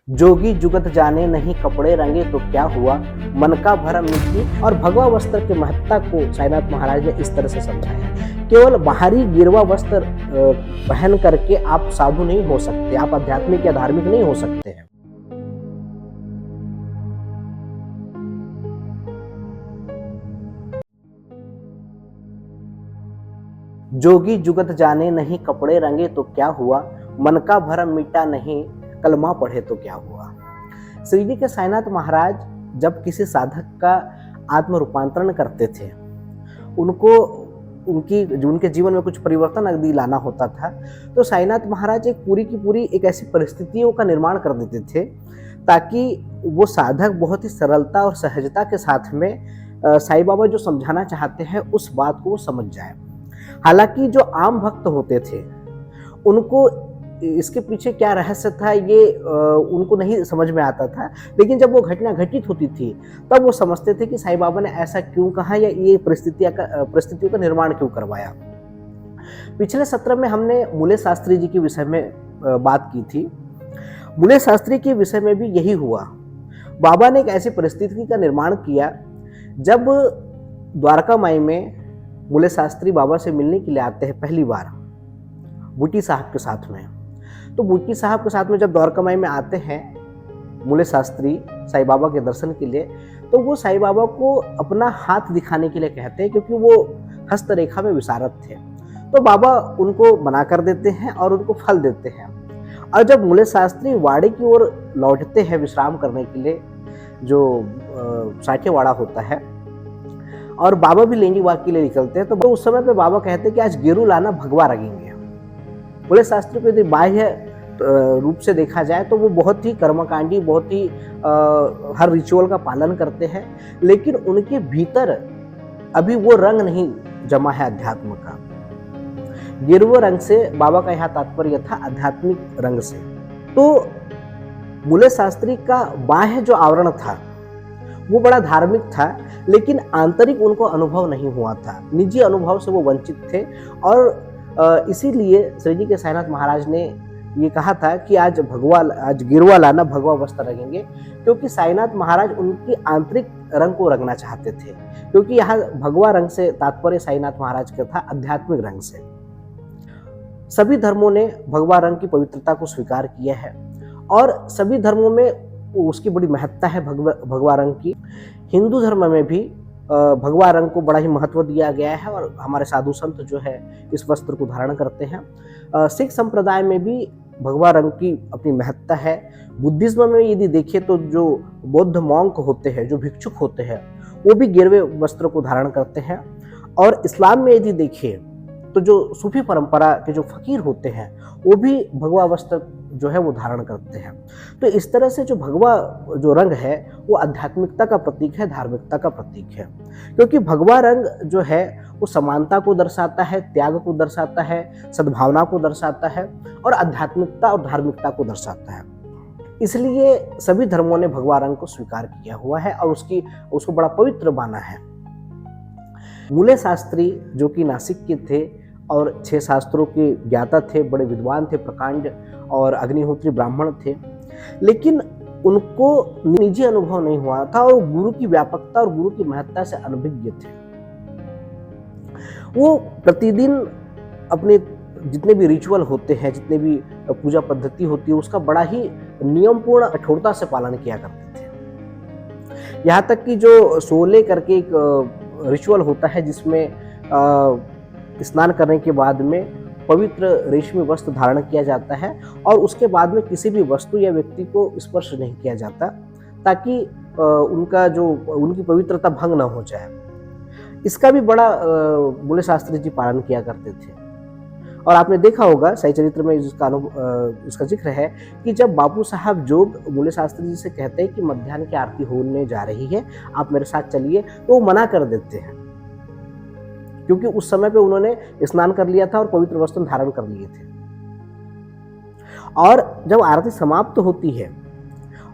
जोगी जुगत जाने नहीं कपड़े रंगे तो क्या हुआ, मन का भरम मिट्टी। और भगवा वस्त्र की महत्ता को साईनाथ महाराज ने इस तरह से समझाया। केवल बाहरी गिरवा वस्त्र पहन करके आप साधु नहीं हो सकते, आप आध्यात्मिक या धार्मिक नहीं हो सकते हैं। जोगी जुगत जाने नहीं कपड़े रंगे तो क्या हुआ, मन का भरम मिटा नहीं कलमा पढ़े तो क्या हुआ। श्री जी के साईनाथ महाराज जब किसी साधक का आत्म रूपांतरण करते थे, उनको उनके जीवन में कुछ परिवर्तन यदि लाना होता था, तो साईनाथ महाराज एक पूरी की पूरी एक ऐसी परिस्थितियों का निर्माण कर देते थे ताकि वो साधक बहुत ही सरलता और सहजता के साथ में साईं बाबा जो समझाना चाहते हैं उस बात को वो समझ जाए। हालांकि जो आम भक्त होते थे उनको इसके पीछे क्या रहस्य था ये उनको नहीं समझ में आता था, लेकिन जब वो घटना घटित होती थी तब वो समझते थे कि साईं बाबा ने ऐसा क्यों कहा या ये परिस्थितियों का निर्माण क्यों करवाया। पिछले सत्र में हमने मूले शास्त्री जी के विषय में बात की थी। मूले शास्त्री के विषय में भी यही हुआ। बाबा ने एक ऐसी परिस्थिति का निर्माण किया जब द्वारका माई में मूले शास्त्री बाबा से मिलने के लिए आते हैं पहली बार बूटी साहब के साथ में। तो बूटी साहब के साथ में जब द्वारका माई में आते हैं मूले शास्त्री साईं बाबा के दर्शन के लिए, तो वो साईं बाबा को अपना हाथ दिखाने के लिए कहते हैं क्योंकि वो हस्तरेखा में विशारद थे। तो बाबा उनको मना कर देते हैं और उनको फल देते हैं। और जब मूले शास्त्री वाड़े की ओर लौटते हैं विश्राम करने के लिए, जो साठेवाड़ा होता है, और बाबा भी लेंगी बाग के लिए निकलते हैं, तो उस समय पे बाबा कहते हैं कि आज गेरू लाना भगवा रगेंगे। मूले शास्त्री को यदि बाह्य रूप से देखा जाए तो वो बहुत ही कर्मकांडी, बहुत ही हर रिचुअल का पालन करते हैं, लेकिन उनके भीतर अभी वो रंग नहीं जमा है अध्यात्म का। गेरुआ रंग से बाबा का यहाँ तात्पर्य था आध्यात्मिक रंग से। तो मूले शास्त्री का बाह्य जो आवरण था वो बड़ा धार्मिक था, लेकिन आंतरिक उनको अनुभव नहीं हुआ था, निजी अनुभव से वो वंचित थे। और इसीलिए श्री जी के साईनाथ महाराज ने ये कहा था कि आज गिरवा लाना भगवा वस्त्र रंगेंगे, क्योंकि साईनाथ महाराज उनकी आंतरिक रंग को रंगना चाहते थे। क्योंकि यहाँ भगवा रंग से तात्पर्य साईनाथ महाराज का था आध्यात्मिक रंग से। सभी धर्मों ने भगवा रंग की पवित्रता को स्वीकार किया है और सभी धर्मों में उसकी बड़ी महत्ता है भगवा रंग की। हिंदू धर्म में भी भगवा रंग को बड़ा ही महत्व दिया गया है और हमारे साधु संत जो है इस वस्त्र को धारण करते हैं। सिख संप्रदाय में भी भगवा रंग की अपनी महत्ता है। बुद्धिज्म में यदि देखें तो जो बौद्ध मॉन्क होते हैं, जो भिक्षुक होते हैं, वो भी गिरवे वस्त्र को धारण करते हैं। और इस्लाम में यदि देखें तो जो सूफी परंपरा के जो फकीर होते हैं वो भी भगवा वस्त्र जो है वो धारण करते हैं। तो इस तरह से जो भगवा जो रंग है वो आध्यात्मिकता का प्रतीक है, धार्मिकता का प्रतीक है। क्योंकि भगवा रंग जो है वो समानता को दर्शाता है, त्याग को दर्शाता है, सद्भावना को दर्शाता है और आध्यात्मिकता और धार्मिकता को दर्शाता है। इसलिए सभी धर्मों ने भगवा रंग को स्वीकार किया हुआ है और उसको बड़ा पवित्र माना है। मूले शास्त्री जो कि नासिक के थे और 6 शास्त्रों के ज्ञाता थे, बड़े विद्वान थे, प्रकांड और अग्निहोत्री ब्राह्मण थे, लेकिन उनको निजी अनुभव नहीं हुआ था और गुरु की व्यापकता और गुरु की महत्ता से अनभिज्ञ थे। वो प्रतिदिन अपने जितने भी रिचुअल होते हैं, जितने भी पूजा पद्धति होती है, उसका बड़ा ही नियमपूर्ण कठोरता से पालन किया करते थे। यहाँ तक कि जो सोले करके एक रिचुअल होता है जिसमें स्नान करने के बाद में पवित्र रेशमी वस्त्र धारण किया जाता है और उसके बाद में किसी भी वस्तु या व्यक्ति को स्पर्श नहीं किया जाता, ताकि उनकी पवित्रता भंग न हो जाए। इसका भी बड़ा मूले शास्त्री जी पालन किया करते थे। और आपने देखा होगा साईं चरित्र में इसका जिक्र है कि जब बापू साहब जोग मूले शास्त्री जी से कहते हैं कि मध्याह्न की आरती होने जा रही है, आप मेरे साथ चलिए, तो वो मना कर देते हैं, क्योंकि उस समय पे उन्होंने स्नान कर लिया था और पवित्र वस्त्र धारण कर लिए थे। और जब आरती समाप्त होती है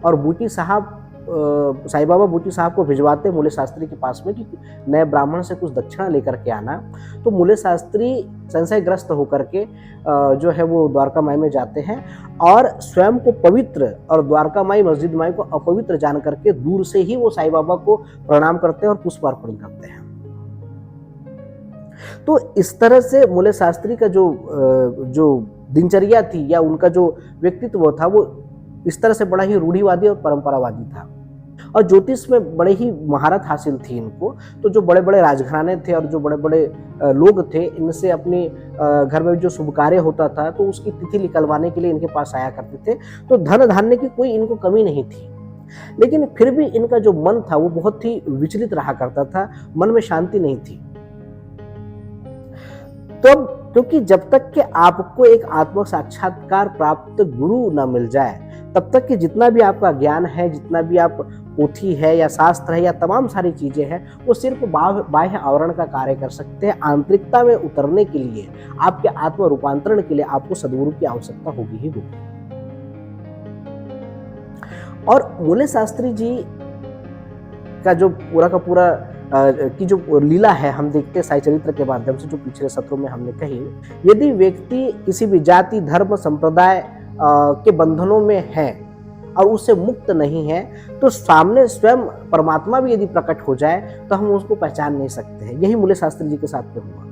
और बूटी साहब साईं बाबा बूटी साहब को भिजवाते मूले शास्त्री के पास में कि नए ब्राह्मण से कुछ दक्षिणा लेकर के आना। तो मूले शास्त्री संशयग्रस्त होकर के जो है वो द्वारका माई में जाते हैं और स्वयं को पवित्र और द्वारका माई मस्जिद माई को अपवित्र जान करके दूर से ही वो साईं बाबा को प्रणाम करते हैं और पुष्प अर्पण करते हैं। तो इस तरह से मूले शास्त्री का जो दिनचर्या थी या उनका जो व्यक्तित्व था वो इस तरह से बड़ा ही रूढ़िवादी और परंपरावादी था। और ज्योतिष में बड़े ही महारत हासिल थी इनको। तो जो बड़े बड़े राजघराने थे और जो बड़े बड़े लोग थे, इनसे अपने घर में जो शुभ कार्य होता था तो उसकी तिथि निकलवाने के लिए इनके पास आया करते थे। तो धन धान्य की कोई इनको कमी नहीं थी, लेकिन फिर भी इनका जो मन था वो बहुत ही विचलित रहा करता था, मन में शांति नहीं थी। तो क्योंकि जब तक कि आपको एक आत्म साक्षात्कार प्राप्त गुरु न मिल जाए, तब तक कि जितना भी आपका ज्ञान है, जितना भी आप पोथी है या शास्त्र है या तमाम सारी चीजें हैं, वो सिर्फ बाह्य आवरण का कार्य कर सकते हैं। आंतरिकता में उतरने के लिए, आपके आत्म रूपांतरण के लिए आपको सद्गुरु की आवश्यकता होगी ही होगी। और मूले शास्त्री जी का जो पूरा का पूरा की जो लीला है हम देखते हैं साई चरित्र के माध्यम से, जो पिछले सत्रों में हमने कही। यदि व्यक्ति किसी भी जाति, धर्म, संप्रदाय के बंधनों में है और उससे मुक्त नहीं है, तो सामने स्वयं परमात्मा भी यदि प्रकट हो जाए तो हम उसको पहचान नहीं सकते हैं। यही मूले शास्त्री जी के साथ में हुआ,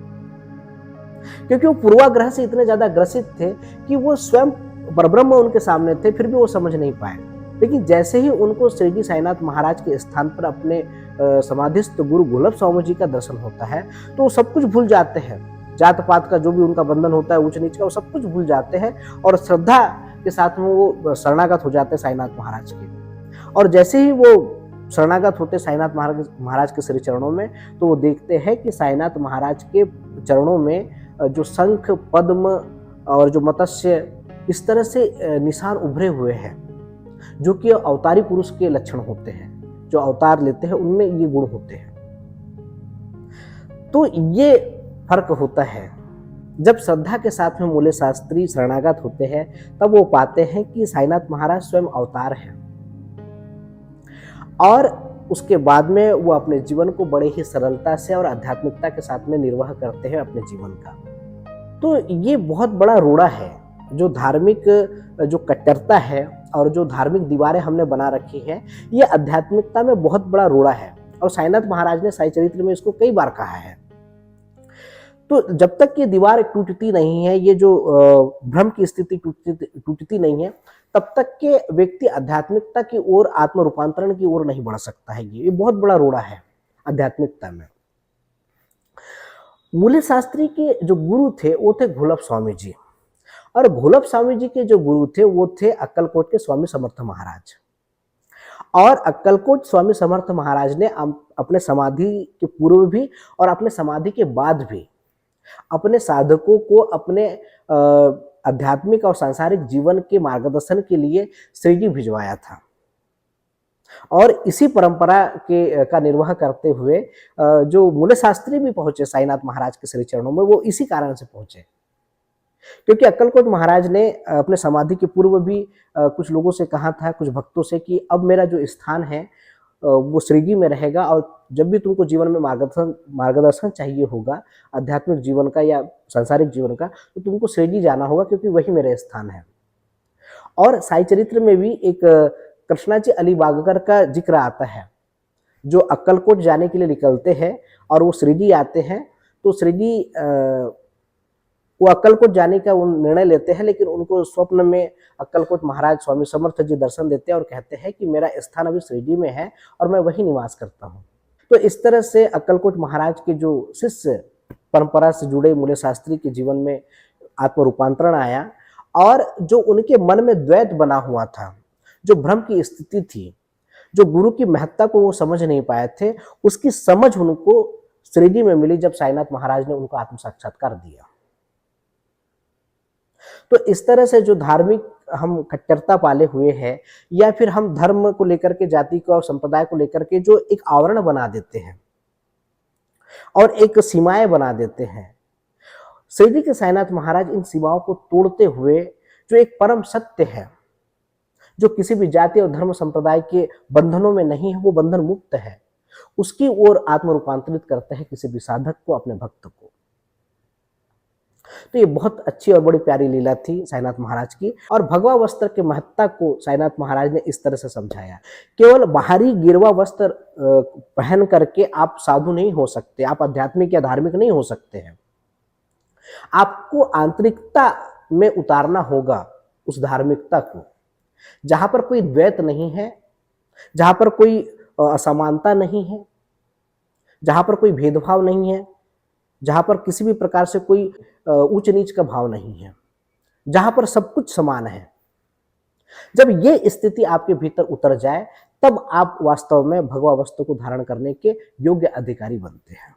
क्योंकि वो पूर्वाग्रह से इतने ज्यादा ग्रसित थे कि वो स्वयं परब्रह्म उनके सामने थे, फिर भी वो समझ नहीं पाए। लेकिन जैसे ही उनको श्रीजी साईनाथ महाराज के स्थान पर अपने समाधिस्थ गुरु गोलभ स्वामी जी का दर्शन होता है, तो वो सब कुछ भूल जाते हैं। जात पात का जो भी उनका बंधन होता है, ऊंच नीच का, वो सब कुछ भूल जाते हैं और श्रद्धा के साथ में वो शरणागत हो जाते हैं साईनाथ महाराज के। और जैसे ही वो शरणागत होते साईनाथ महाराज के श्री चरणों में, तो वो देखते हैं कि साईनाथ महाराज के चरणों में जो शंख, पद्म और जो मत्स्य, इस तरह से निशान उभरे हुए हैं, जो कि अवतारी पुरुष के लक्षण होते हैं। जो अवतार लेते हैं उनमें ये गुण होते हैं। तो ये फर्क होता है। जब श्रद्धा के साथ में मूले शास्त्री शरणागत होते हैं, तब वो पाते हैं कि साईनाथ महाराज स्वयं अवतार हैं, और उसके बाद में वो अपने जीवन को बड़े ही सरलता से और आध्यात्मिकता के साथ में निर्वाह करते हैं अपने जीवन का। तो ये बहुत बड़ा रोड़ा है। जो धार्मिक जो कट्टरता है और जो धार्मिक दीवारें हमने बना रखी हैं, ये आध्यात्मिकता में बहुत बड़ा रोड़ा है। और साईनाथ महाराज ने साई चरित्र में इसको कई बार कहा है। तो जब तक ये दीवार टूटती नहीं है, ये जो भ्रम की स्थिति टूटती नहीं है, तब तक के व्यक्ति आध्यात्मिकता की ओर, आत्म रूपांतरण की ओर नहीं बढ़ सकता है। ये बहुत बड़ा रोड़ा है आध्यात्मिकता में। मूले शास्त्री के जो गुरु थे वो थे गोलभ स्वामी जी, और गोलभ स्वामी जी के जो गुरु थे वो थे अक्कलकोट के स्वामी समर्थ महाराज। और अक्कलकोट स्वामी समर्थ महाराज ने अपने समाधि के पूर्व भी और अपने समाधि के बाद भी अपने साधकों को अपने आध्यात्मिक और सांसारिक जीवन के मार्गदर्शन के लिए शिरडी भिजवाया था। और इसी परंपरा के का निर्वाह करते हुए जो मूले शास्त्री भी पहुंचे साईनाथ महाराज के श्री चरणों में, वो इसी कारण से पहुंचे। क्योंकि अक्कलकोट महाराज ने अपने समाधि के पूर्व भी कुछ लोगों से कहा था, कुछ भक्तों से, कि अब मेरा जो स्थान है वो श्रीजी में रहेगा, और जब भी तुमको जीवन में मार्गदर्शन चाहिए होगा आध्यात्मिक जीवन का या सांसारिक जीवन का, तो तुमको श्रीजी जाना होगा, क्योंकि वही मेरा स्थान है। और साई चरित्र में भी एक कृष्णाजी अली बागकर का जिक्र आता है, जो अक्कलकोट जाने के लिए निकलते हैं और वो श्रीजी आते हैं। तो श्रीजी वो अक्कलकोट जाने का वो निर्णय लेते हैं, लेकिन उनको स्वप्न में अक्कलकोट महाराज स्वामी समर्थ जी दर्शन देते हैं और कहते हैं कि मेरा स्थान अभी श्रीजी में है और मैं वही निवास करता हूँ। तो इस तरह से अक्कलकोट महाराज के जो शिष्य परंपरा से जुड़े मूले शास्त्री के जीवन में आत्म रूपांतरण आया, और जो उनके मन में द्वैत बना हुआ था, जो भ्रम की स्थिति थी, जो गुरु की महत्ता को वो समझ नहीं पाए थे, उसकी समझ उनको श्रीजी में मिली जब साईनाथ महाराज ने उनको आत्म साक्षात्कार दिया। तो इस तरह से जो धार्मिक हम कट्टरता पाले हुए हैं, या फिर हम धर्म को लेकर के, जाति को और संप्रदाय को लेकर के जो एक आवरण बना देते हैं और एक सीमाएं बना देते हैं, श्रीजी के साईनाथ महाराज इन सीमाओं को तोड़ते हुए जो एक परम सत्य है, जो किसी भी जाति और धर्म संप्रदाय के बंधनों में नहीं है, वो बंधन मुक्त है, उसकी ओर आत्म रूपांतरित करते हैं किसी भी साधक को, अपने भक्त को। तो ये बहुत अच्छी और बड़ी प्यारी लीला थी साईनाथ महाराज की। और भगवा वस्त्र के महत्ता को साईनाथ महाराज ने इस तरह से समझाया, केवल बाहरी गिरवा वस्त्र पहन करके आप साधु नहीं हो सकते, आप आध्यात्मिक या धार्मिक नहीं हो सकते हैं। आपको आंतरिकता में उतारना होगा उस धार्मिकता को, जहां पर कोई द्वैत नहीं है, जहां पर कोई असमानता नहीं है, जहां पर कोई भेदभाव नहीं है, जहां पर किसी भी प्रकार से कोई ऊंच नीच का भाव नहीं है, जहां पर सब कुछ समान है। जब ये स्थिति आपके भीतर उतर जाए, तब आप वास्तव में भगवा वस्त्र को धारण करने के योग्य अधिकारी बनते हैं।